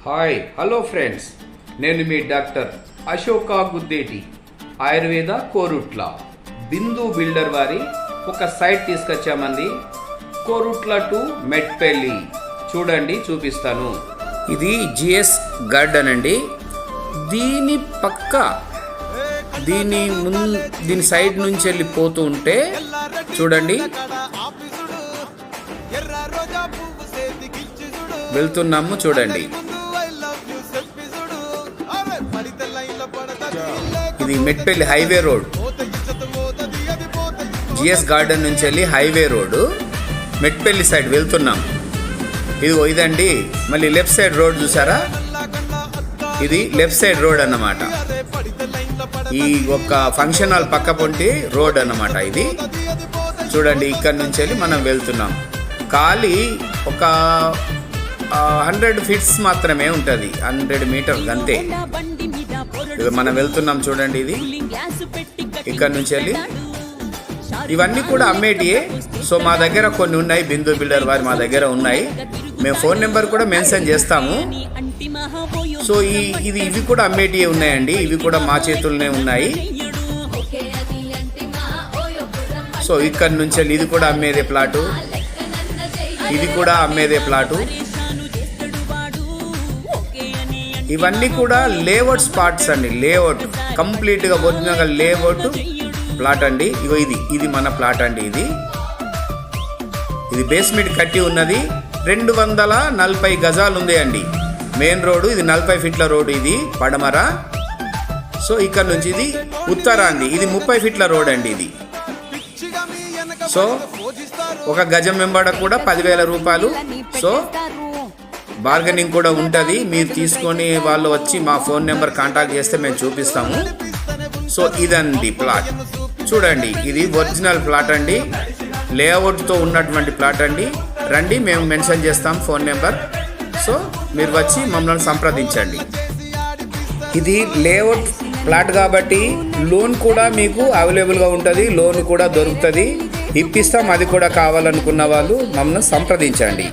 Hi hello friends, నేను మీ doctor Ashoka Guddeti, Ayurveda Korutla బిందు builder వారి ఒక సైట్ తీసుకొచ్చామండి. కోరుట్ల టు మెట్పల్లి. చూడండి, చూపిస్తాను. ఇది జిఎస్ గార్డెన్ అండి. దీని పక్క దీని సైడ్ నుంచి వెళ్ళిపోతూ ఉంటే చూడండి, వెళ్తున్నాము. చూడండి, ఇది Metpalli highway road. G S garden నుంచి వెళ్ళి హైవే రోడ్ మెట్పల్లి సైడ్ వెళ్తున్నాం. ఇదండి. మళ్ళీ లెఫ్ట్ సైడ్ రోడ్ చూసారా, ఇది లెఫ్ట్ సైడ్ రోడ్ అన్నమాట. ఈ ఒక ఫంక్షన్ హాల్ పక్క పొంటి రోడ్ అన్నమాట ఇది. చూడండి, ఇక్కడ నుంచి వెళ్ళి మనం వెళ్తున్నాం. ఖాళీ ఒక 100 ఫీట్స్ మాత్రమే ఉంటుంది, 100 మీటర్లు అంతే. మనం వెళ్తున్నాం. చూడండి, ఇది ఇక్కడ నుంచి వెళ్ళి ఇవన్నీ కూడా అమ్మేటియే. సో మా దగ్గర కొన్ని ఉన్నాయి, బిందు బిల్డర్ వారి మా దగ్గర ఉన్నాయి. మేము ఫోన్ నెంబర్ కూడా మెన్షన్ చేస్తాము. సో ఇవి కూడా అమ్మేటియే ఉన్నాయండి. ఇవి కూడా మా చేతుల్లోనే ఉన్నాయి. సో ఇక్కడ నుంచి వెళ్ళి ఇది కూడా అమ్మేదే ప్లాటు, ఇది కూడా అమ్మేదే ప్లాటు. ఇవన్నీ కూడా లేఅవుట్ స్పాట్స్ అండి. లేఅవుట్ కంప్లీట్గా ఒరిజినల్గా లేఅవుట్ ప్లాట్ అండి. ఇది మన ప్లాట్ అండి. ఇది బేస్మెంట్ కట్టి ఉన్నది. 240 గజాలు ఉంది అండి. మెయిన్ రోడ్డు ఇది 40 ఫీట్ల రోడ్డు, ఇది పడమర. సో ఇక్కడ నుంచి ఇది ఉత్తరాంది, ఇది 30 ఫీట్ల రోడ్ అండి. ఇది సో ఒక గజం వెంబడ కూడా 10,000 రూపాయలు. సో బార్గెనింగ్ కూడా ఉంటుంది. మీరు తీసుకొని వాళ్ళు వచ్చి మా ఫోన్ నెంబర్ కాంటాక్ట్ చేస్తే మేము చూపిస్తాము. సో ఇదండి ప్లాట్. చూడండి, ఇది ఒరిజినల్ ప్లాట్ అండి, లేఅవుట్తో ఉన్నటువంటి ప్లాట్ అండి. రండి, మేము మెన్షన్ చేస్తాం ఫోన్ నెంబర్. సో మీరు వచ్చి మమ్మల్ని సంప్రదించండి. ఇది లేఅవుట్ ప్లాట్ కాబట్టి లోన్ కూడా మీకు అవైలబుల్గా ఉంటుంది, లోన్ కూడా దొరుకుతుంది, ఇప్పిస్తాం. అది కూడా కావాలనుకున్న వాళ్ళు మమ్మల్ని సంప్రదించండి.